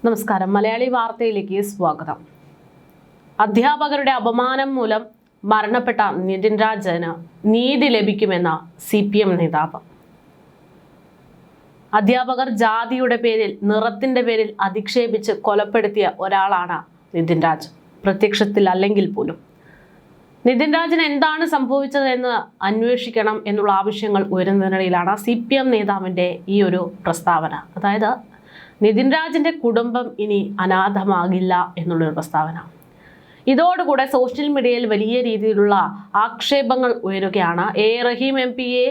നമസ്കാരം. മലയാളി വാർത്തയിലേക്ക് സ്വാഗതം. അധ്യാപകരുടെ അപമാനം മൂലം മരണപ്പെട്ട നിതിൻ രാജിന് നീതി ലഭിക്കുമെന്ന CPM നേതാവ്. അധ്യാപകർ ജാതിയുടെ പേരിൽ, നിറത്തിന്റെ പേരിൽ അധിക്ഷേപിച്ച് കൊലപ്പെടുത്തിയ ഒരാളാണ് നിതിൻ രാജ്. പ്രത്യക്ഷത്തിൽ അല്ലെങ്കിൽ പോലും നിതിൻ രാജിന് എന്താണ് സംഭവിച്ചതെന്ന് അന്വേഷിക്കണം എന്നുള്ള ആവശ്യങ്ങൾ ഉയരുന്നതിനിടയിലാണ് CPM നേതാവിന്റെ ഈ ഒരു പ്രസ്താവന. അതായത് നിതിൻ രാജിന്റെ കുടുംബം ഇനി അനാഥമാകില്ല എന്നുള്ളൊരു പ്രസ്താവന. ഇതോടുകൂടെ സോഷ്യൽ മീഡിയയിൽ വലിയ രീതിയിലുള്ള ആക്ഷേപങ്ങൾ ഉയരുകയാണ്. റഹീം MP-യെ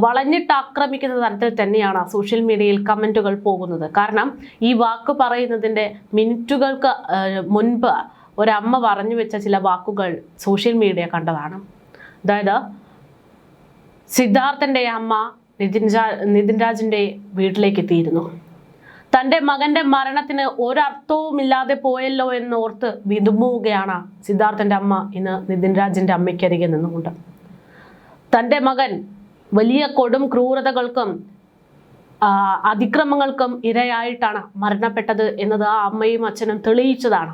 വളഞ്ഞിട്ട് ആക്രമിക്കുന്ന തരത്തിൽ തന്നെയാണ് സോഷ്യൽ മീഡിയയിൽ കമന്റുകൾ പോകുന്നത്. കാരണം ഈ വാക്ക് പറയുന്നതിൻ്റെ മിനിറ്റുകൾക്ക് മുൻപ് ഒരമ്മ പറഞ്ഞു വെച്ച ചില വാക്കുകൾ സോഷ്യൽ മീഡിയ കണ്ടതാണ്. അതായത് സിദ്ധാർത്ഥൻ്റെ അമ്മ നിതിൻ രാജിൻ്റെ വീട്ടിലേക്ക് എത്തിയിരുന്നു. തൻ്റെ മകൻ്റെ മരണത്തിന് ഒരർത്ഥവുമില്ലാതെ പോയല്ലോ എന്നോർത്ത് വിതുമ്പുകയാണ് സിദ്ധാർത്ഥൻ്റെ അമ്മ ഇന്ന് നിതിൻ രാജിൻ്റെ അമ്മയ്ക്കരികെ നിന്നുകൊണ്ട്. തൻ്റെ മകൻ വലിയ കൊടും ക്രൂരതകൾക്കും അതിക്രമങ്ങൾക്കും ഇരയായിട്ടാണ് മരണപ്പെട്ടത് എന്നത് ആ അമ്മയും അച്ഛനും തെളിയിച്ചതാണ്.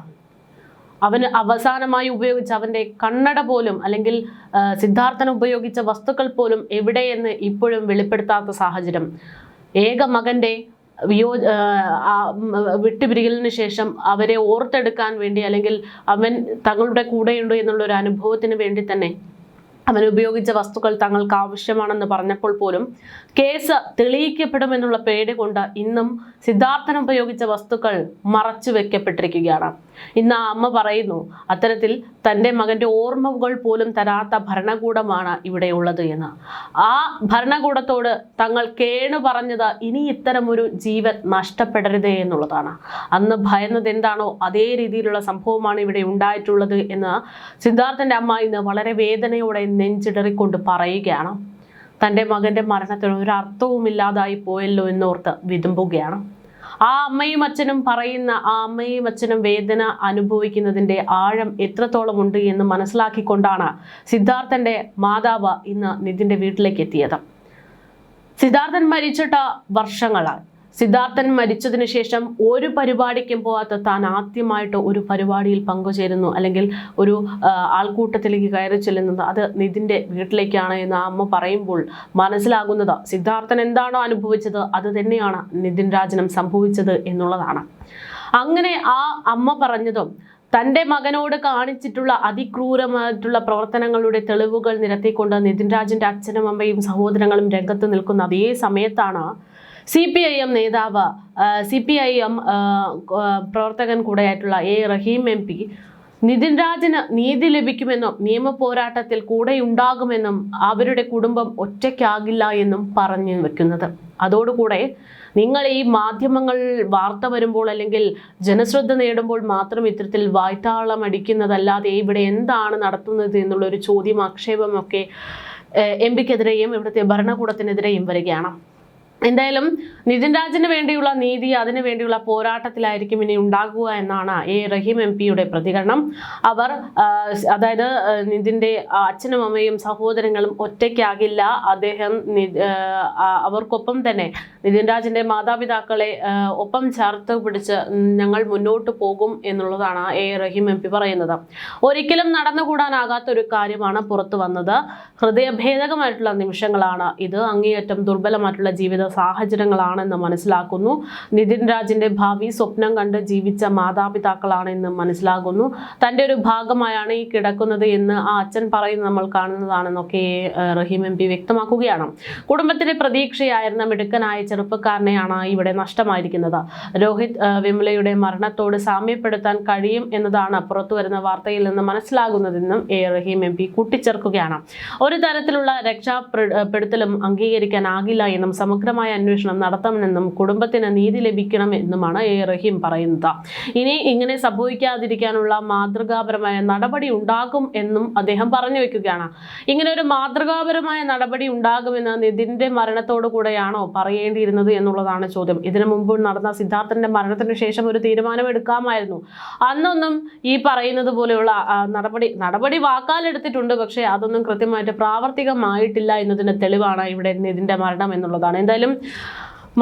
അവന് അവസാനമായി ഉപയോഗിച്ച അവൻ്റെ കണ്ണട പോലും, അല്ലെങ്കിൽ സിദ്ധാർത്ഥൻ ഉപയോഗിച്ച വസ്തുക്കൾ പോലും എവിടെയെന്ന് ഇപ്പോഴും വെളിപ്പെടുത്താത്ത സാഹചര്യം. ഏക മകൻ്റെ വിട്ടുപിരിയലിന് ശേഷം അവരെ ഓർത്തെടുക്കാൻ വേണ്ടി, അല്ലെങ്കിൽ അവൻ തങ്ങളുടെ കൂടെയുണ്ട് എന്നുള്ള ഒരു അനുഭവത്തിന് വേണ്ടി തന്നെ അവൻ ഉപയോഗിച്ച വസ്തുക്കൾ തങ്ങൾക്ക് ആവശ്യമാണെന്ന് പറഞ്ഞപ്പോൾ പോലും കേസ് തെളിയിക്കപ്പെടുമെന്നുള്ള പേടി കൊണ്ട് ഇന്നും സിദ്ധാർത്ഥൻ ഉപയോഗിച്ച വസ്തുക്കൾ മറച്ചു വെക്കപ്പെട്ടിരിക്കുകയാണ്. ഇന്ന് ആ അമ്മ പറയുന്നു, അത്തരത്തിൽ തൻ്റെ മകൻ്റെ ഓർമ്മകൾ പോലും തരാത്ത ഭരണകൂടമാണ് ഇവിടെയുള്ളത് എന്ന്. ആ ഭരണകൂടത്തോട് തങ്ങൾ കേണു പറഞ്ഞത് ഇനി ഇത്തരമൊരു ജീവൻ നഷ്ടപ്പെടരുത് എന്നുള്ളതാണ്. അന്ന് ഭയന്നത് എന്താണോ അതേ രീതിയിലുള്ള സംഭവമാണ് ഇവിടെ ഉണ്ടായിട്ടുള്ളത് എന്ന് സിദ്ധാർത്ഥൻ്റെ അമ്മ ഇന്ന് വളരെ വേദനയോടെ നെഞ്ചിടറിക്കൊണ്ട് പറയുകയാണ്. തൻ്റെ മകൻ്റെ മരണത്തിന് ഒരു അർത്ഥവുമില്ലാതായി പോയല്ലോ എന്നോർത്ത് വിതുമ്പുകയാണ്. ആ അമ്മയും അച്ഛനും പറയുന്ന, ആ അമ്മയും അച്ഛനും വേദന അനുഭവിക്കുന്നതിൻ്റെ ആഴം എത്രത്തോളം ഉണ്ട് എന്ന് മനസ്സിലാക്കിക്കൊണ്ടാണ് സിദ്ധാർത്ഥൻ്റെ മാതാവ് ഇന്ന് നിതിൻ്റെ വീട്ടിലേക്ക് എത്തിയത്. സിദ്ധാർത്ഥൻ മരിച്ചിട്ട് വർഷങ്ങളായി. സിദ്ധാർത്ഥൻ മരിച്ചതിന് ശേഷം ഒരു പരിപാടിക്കും പോകാത്ത താൻ ആദ്യമായിട്ട് ഒരു പരിപാടിയിൽ പങ്കുചേരുന്നു, അല്ലെങ്കിൽ ഒരു ആൾക്കൂട്ടത്തിലേക്ക് കയറി ചെല്ലുന്നത് അത് നിതിൻ്റെ വീട്ടിലേക്കാണ് എന്ന് ആ അമ്മ പറയുമ്പോൾ മനസ്സിലാകുന്നത് സിദ്ധാർത്ഥൻ എന്താണോ അനുഭവിച്ചത് അത് തന്നെയാണ് നിതിൻ രാജിനും സംഭവിച്ചത് എന്നുള്ളതാണ്. അങ്ങനെ ആ അമ്മ പറഞ്ഞതും തൻ്റെ മകനോട് കാണിച്ചിട്ടുള്ള അതിക്രൂരമായിട്ടുള്ള പ്രവർത്തനങ്ങളുടെ തെളിവുകൾ നിരത്തിക്കൊണ്ട് നിതിൻ രാജിൻ്റെ അച്ഛനും അമ്മയും സഹോദരങ്ങളും രംഗത്ത് നിൽക്കുന്ന അതേ സമയത്താണ് CPIM നേതാവ്, CPIM പ്രവർത്തകൻ കൂടെയായിട്ടുള്ള റഹീം MP നിതിൻ രാജിന് നീതി ലഭിക്കുമെന്നും നിയമ പോരാട്ടത്തിൽ കൂടെയുണ്ടാകുമെന്നും അവരുടെ കുടുംബം ഒറ്റയ്ക്കാകില്ല എന്നും പറഞ്ഞു വെക്കുന്നത്. അതോടുകൂടെ നിങ്ങൾ ഈ മാധ്യമങ്ങൾ വാർത്ത വരുമ്പോൾ, അല്ലെങ്കിൽ ജനശ്രദ്ധ നേടുമ്പോൾ മാത്രം ഇത്തരത്തിൽ വായ്ത്താളം അടിക്കുന്നതല്ലാതെ ഇവിടെ എന്താണ് നടത്തുന്നത് എന്നുള്ളൊരു ചോദ്യം, ആക്ഷേപമൊക്കെ MP-ക്കെതിരെയും ഇവിടുത്തെ ഭരണകൂടത്തിനെതിരെയും വരികയാണ്. എന്തായാലും നിതിൻ രാജിന് വേണ്ടിയുള്ള നീതി, അതിനു വേണ്ടിയുള്ള പോരാട്ടത്തിലായിരിക്കും ഇനി ഉണ്ടാകുക എന്നാണ് റഹീം MP-യുടെ പ്രതികരണം. അവർ അതായത് നിതിൻ്റെ അച്ഛനും അമ്മയും സഹോദരങ്ങളും ഒറ്റയ്ക്കാകില്ല. അദ്ദേഹം അവർക്കൊപ്പം തന്നെ നിതിൻ രാജിൻ്റെ മാതാപിതാക്കളെ ഒപ്പം ചേർത്ത് പിടിച്ച് ഞങ്ങൾ മുന്നോട്ട് പോകും എന്നുള്ളതാണ് റഹീം MP പറയുന്നത്. ഒരിക്കലും നടന്നുകൂടാനാകാത്തൊരു കാര്യമാണ് പുറത്തു വന്നത്. ഹൃദയഭേദകമായിട്ടുള്ള നിമിഷങ്ങളാണ് ഇത്. അങ്ങേയറ്റം ദുർബലമായിട്ടുള്ള ജീവിത സാഹചര്യങ്ങളാണെന്ന് മനസ്സിലാക്കുന്നു. നിതിൻ രാജിൻ്റെ ഭാവി സ്വപ്നം കണ്ട് ജീവിച്ച മാതാപിതാക്കളാണെന്ന് മനസ്സിലാകുന്നു. തൻ്റെ ഒരു ഭാഗമായാണ് ഈ കിടക്കുന്നത് എന്ന് ആ അച്ഛൻ പറയുന്നത് നമ്മൾ കാണുന്നതാണെന്നൊക്കെ റഹീം MP വ്യക്തമാക്കുകയാണ്. കുടുംബത്തിൻ്റെ പ്രതീക്ഷയായിരുന്ന മിടുക്കനായ ചെറുപ്പക്കാരനെയാണ് ഇവിടെ നഷ്ടമായിരിക്കുന്നത്. രോഹിത് വിമലയുടെ മരണത്തോട് സാമ്യപ്പെടുത്താൻ കഴിയും എന്നതാണ് പുറത്തു വരുന്ന വാർത്തയിൽ നിന്ന് മനസ്സിലാകുന്നതെന്നും റഹീം MP കൂട്ടിച്ചേർക്കുകയാണ്. ഒരു തരത്തിലുള്ള രക്ഷാപ്പെടുത്തലും അംഗീകരിക്കാനാകില്ല എന്നും സമഗ്രമായ അന്വേഷണം നടത്തണമെന്നും കുടുംബത്തിന് നീതി ലഭിക്കണം എന്നുമാണ് റഹീം പറയുന്നത്. ഇനി ഇങ്ങനെ സംഭവിക്കാതിരിക്കാനുള്ള മാതൃകാപരമായ നടപടി ഉണ്ടാകും എന്നും അദ്ദേഹം പറഞ്ഞു വെക്കുകയാണ്. ഇങ്ങനെ ഒരു മാതൃകാപരമായ നടപടി ഉണ്ടാകുമെന്ന് നിതിൻ്റെ മരണത്തോടു കൂടെയാണോ പറയേണ്ടിയിരുന്നത് എന്നുള്ളതാണ് ചോദ്യം. ഇതിനു മുമ്പ് നടന്ന സിദ്ധാർത്ഥന്റെ മരണത്തിന് ശേഷം ഒരു തീരുമാനം എടുക്കാമായിരുന്നു. അന്നൊന്നും ഈ പറയുന്നത് പോലെയുള്ള നടപടി വാക്കാലെടുത്തിട്ടുണ്ട്, പക്ഷേ അതൊന്നും കൃത്യമായിട്ട് പ്രാവർത്തികമായിട്ടില്ല എന്നതിന് തെളിവാണ് ഇവിടെ നിതിൻ്റെ മരണം എന്നുള്ളതാണ്. എന്തായാലും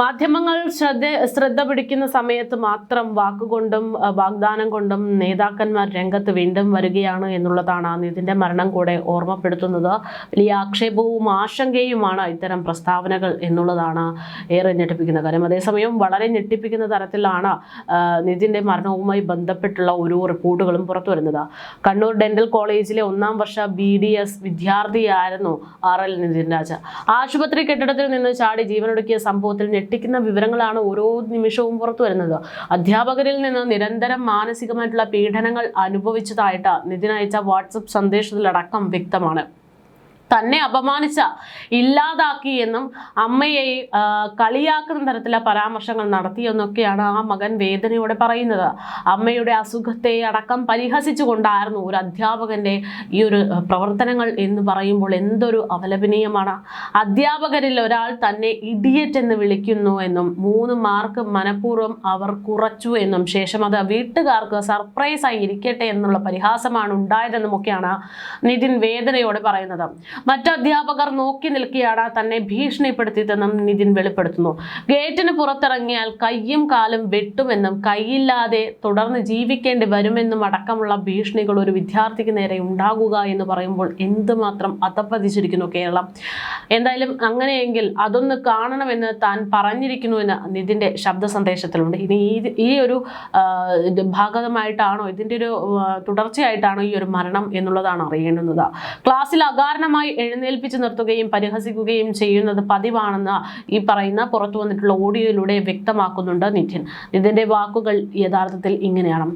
മാധ്യമങ്ങൾ ശ്രദ്ധ പിടിക്കുന്ന സമയത്ത് മാത്രം വാക്കുകൊണ്ടും വാഗ്ദാനം കൊണ്ടും നേതാക്കന്മാർ രംഗത്ത് വീണ്ടും വരികയാണ് എന്നുള്ളതാണ് നിതിന്റെ മരണം കൂടെ ഓർമ്മപ്പെടുത്തുന്നത്. വലിയ ആക്ഷേപവും ആശങ്കയുമാണ് ഇത്തരം പ്രസ്താവനകൾ എന്നുള്ളതാണ് ഏറെ ഞെട്ടിപ്പിക്കുന്ന കാര്യം. അതേസമയം വളരെ ഞെട്ടിപ്പിക്കുന്ന തരത്തിലാണ് നിതിന്റെ മരണവുമായി ബന്ധപ്പെട്ടുള്ള ഓരോ റിപ്പോർട്ടുകളും പുറത്തു വരുന്നത്. കണ്ണൂർ ഡെന്റൽ കോളേജിലെ 1ാം വർഷ BDS വിദ്യാർത്ഥിയായിരുന്നു RL നിതിൻ രാജ്. ആശുപത്രി കെട്ടിടത്തിൽ നിന്ന് ചാടി ജീവനൊടുക്കിയ സംഭവത്തിൽ ഞെട്ടിക്കുന്ന വിവരങ്ങളാണ് ഓരോ നിമിഷവും പുറത്തു വരുന്നത്. അധ്യാപകരിൽ നിന്ന് നിരന്തരം മാനസികമായിട്ടുള്ള പീഡനങ്ങൾ അനുഭവിച്ചതായിട്ട് നിതിൻ അയച്ച വാട്സപ്പ് സന്ദേശത്തിലടക്കം വ്യക്തമാണ്. തന്നെ അപമാനിച്ച ഇല്ലാതാക്കി എന്നും അമ്മയെ കളിയാക്കുന്ന തരത്തിലുള്ള പരാമർശങ്ങൾ നടത്തിയെന്നൊക്കെയാണ് ആ മകൻ വേദനയോടെ പറയുന്നത്. അമ്മയുടെ അസുഖത്തെ അടക്കം പരിഹസിച്ചുകൊണ്ടായിരുന്നു ഒരു അധ്യാപകന്റെ ഈ ഒരു പ്രവർത്തനങ്ങൾ എന്ന് പറയുമ്പോൾ എന്തൊരു അപലപനീയമാണ്. അധ്യാപകരിൽ ഒരാൾ തന്നെ ഇഡിയറ്റ് എന്ന് വിളിക്കുന്നു എന്നും 3 മാർക്ക് മനഃപൂർവ്വം അവർ കുറച്ചു എന്നും ശേഷം അത് വീട്ടുകാർക്ക് സർപ്രൈസായി ഇരിക്കട്ടെ എന്നുള്ള പരിഹാസമാണ് ഉണ്ടായതെന്നുമൊക്കെയാണ് നിതിൻ വേദനയോടെ പറയുന്നത്. മറ്റധ്യാപകർ നോക്കി നിൽക്കുകയാണ് തന്നെ ഭീഷണിപ്പെടുത്തിയതെന്നും നിതിൻ വെളിപ്പെടുത്തുന്നു. ഗേറ്റിന് പുറത്തിറങ്ങിയാൽ കയ്യും കാലും വെട്ടുമെന്നും കൈയില്ലാതെ തുടർന്ന് ജീവിക്കേണ്ടി വരുമെന്നും അടക്കമുള്ള ഭീഷണികൾ ഒരു വിദ്യാർത്ഥിക്ക് നേരെ ഉണ്ടാകുക എന്ന് പറയുമ്പോൾ എന്തുമാത്രം അധപ്പതിച്ചിരിക്കുന്നു കേരളം. എന്തായാലും അങ്ങനെയെങ്കിൽ അതൊന്ന് കാണണമെന്ന് താൻ പറഞ്ഞിരിക്കുന്നുവെന്ന് നിതിന്റെ ശബ്ദ സന്ദേശത്തിലുണ്ട്. ഇനി ഈ ഒരു ഭാഗമായിട്ടാണോ ഇതിൻ്റെ ഒരു തുടർച്ചയായിട്ടാണോ ഈ ഒരു മരണം എന്നുള്ളതാണ് അറിയേണ്ടുന്നത്. ക്ലാസ്സിൽ അകാരണമായി എഴുന്നേൽപ്പിച്ച് നിർത്തുകയും പരിഹസിക്കുകയും ചെയ്യുന്നത് പതിവാണെന്ന് ഈ പറയുന്ന പുറത്തു വന്നിട്ടുള്ള ഓഡിയോയിലൂടെ വ്യക്തമാക്കുന്നുണ്ട് നിതിൻ. ഇതിന്റെ വാക്കുകൾ യഥാർത്ഥത്തിൽ ഇങ്ങനെയാണ്: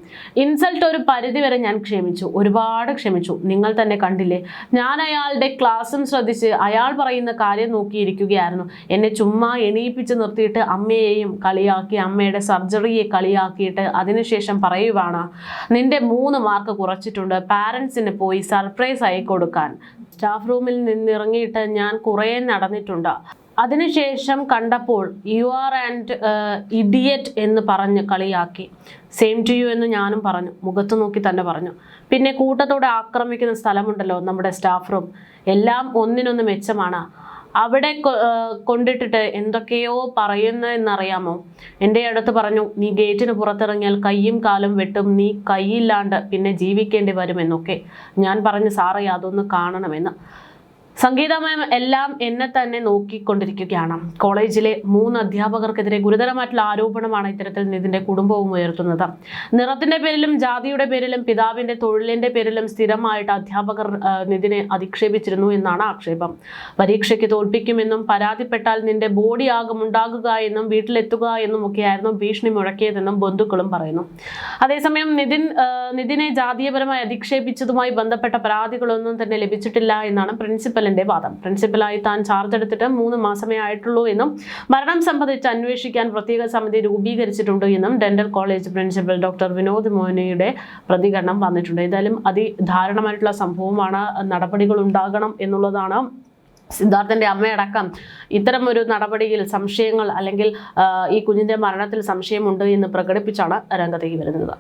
ഇൻസൾട്ട് ഒരു പരിധിവരെ ഞാൻ ക്ഷമിച്ചു, ഒരുപാട് ക്ഷമിച്ചു. നിങ്ങൾ തന്നെ കണ്ടില്ലേ, ഞാൻ അയാളുടെ ക്ലാസ്സും ശ്രദ്ധിച്ച് അയാൾ പറയുന്ന കാര്യം നോക്കിയിരിക്കുകയായിരുന്നു. എന്നെ ചുമ്മാ എണീപ്പിച്ച് നിർത്തിയിട്ട് അമ്മയെയും കളിയാക്കി, അമ്മയുടെ സർജറിയെ കളിയാക്കിയിട്ട് അതിനുശേഷം പറയുവാണ് നിന്റെ 3 മാർക്ക് കുറച്ചിട്ടുണ്ട്, പാരൻസിന് പോയി സർപ്രൈസ് ആയി കൊടുക്കാൻ. സ്റ്റാഫ് റൂമിൽ നിന്നിറങ്ങിയിട്ട് ഞാൻ കുറേ നടന്നിട്ടുണ്ട്. അതിനുശേഷം കണ്ടപ്പോൾ യു ആർ ആൻഡ് ഇഡിയറ്റ് എന്ന് പറഞ്ഞ് കളിയാക്കി. സെയിം ടു യു എന്ന് ഞാനും പറഞ്ഞു, മുഖത്ത് നോക്കി തന്നെ പറഞ്ഞു. പിന്നെ കൂട്ടത്തോടെ ആക്രമിക്കുന്ന സ്ഥലമുണ്ടല്ലോ നമ്മുടെ സ്റ്റാഫ് റൂം, എല്ലാം ഒന്നിനൊന്ന് മെച്ചമാണ്. അവിടെ കൊണ്ടിട്ടിട്ട് എന്തൊക്കെയോ പറയുന്നതെന്നറിയാമോ? എൻ്റെ അടുത്ത് പറഞ്ഞു, നീ ഗേറ്റിന് പുറത്തിറങ്ങിയാൽ കയ്യും കാലും വെട്ടും, നീ കൈയില്ലാണ്ട് പിന്നെ ജീവിക്കേണ്ടി വരുമെന്നൊക്കെ. ഞാൻ പറഞ്ഞു, സാറേ അതൊന്ന് കാണണമെന്ന്. സംഗീതമയം എല്ലാം എന്നെ തന്നെ നോക്കിക്കൊണ്ടിരിക്കുകയാണ്. കോളേജിലെ 3 അധ്യാപകർക്കെതിരെ ഗുരുതരമായിട്ടുള്ള ആരോപണമാണ് ഇത്തരത്തിൽ നിതിന്റെ കുടുംബവും ഉയർത്തുന്നത്. നിറത്തിന്റെ പേരിലും ജാതിയുടെ പേരിലും പിതാവിന്റെ തൊഴിലിന്റെ പേരിലും സ്ഥിരമായിട്ട് അധ്യാപകർ നിതിനെ അധിക്ഷേപിച്ചിരുന്നു എന്നാണ് ആക്ഷേപം. പരീക്ഷയ്ക്ക് തോൽപ്പിക്കുമെന്നും പരാതിപ്പെട്ടാൽ നിന്റെ ബോഡി ആകും ഉണ്ടാകുക എന്നും വീട്ടിലെത്തുക എന്നും ഒക്കെയായിരുന്നു ഭീഷണി മുഴക്കിയതെന്നും ബന്ധുക്കളും പറയുന്നു. അതേസമയം നിതിനെ ജാതീയപരമായി അധിക്ഷേപിച്ചതുമായി ബന്ധപ്പെട്ട പരാതികളൊന്നും തന്നെ ലഭിച്ചിട്ടില്ല എന്നാണ് പ്രിൻസിപ്പൽ വാദം. പ്രിൻസിപ്പലായി താൻ ചാർജ് എടുത്തിട്ട് 3 മാസമേ ആയിട്ടുള്ളൂ എന്നും മരണം സംബന്ധിച്ച് അന്വേഷിക്കാൻ പ്രത്യേക സമിതി രൂപീകരിച്ചിട്ടുണ്ട് എന്നും dental college principal doctor Vinod മോഹനയുടെ പ്രതികരണം വന്നിട്ടുണ്ട്. ഏതായാലും അതിദാരുണമായിട്ടുള്ള സംഭവമാണ്, നടപടികൾ ഉണ്ടാകണം എന്നുള്ളതാണ്. സിദ്ധാർത്ഥന്റെ അമ്മയടക്കം ഇത്തരം ഒരു നടപടിയിൽ സംശയങ്ങൾ അല്ലെങ്കിൽ ഈ കുഞ്ഞിന്റെ മരണത്തിൽ സംശയമുണ്ട് എന്ന് പ്രകടിപ്പിച്ചാണ് രംഗത്തേക്ക് വരുന്നത്.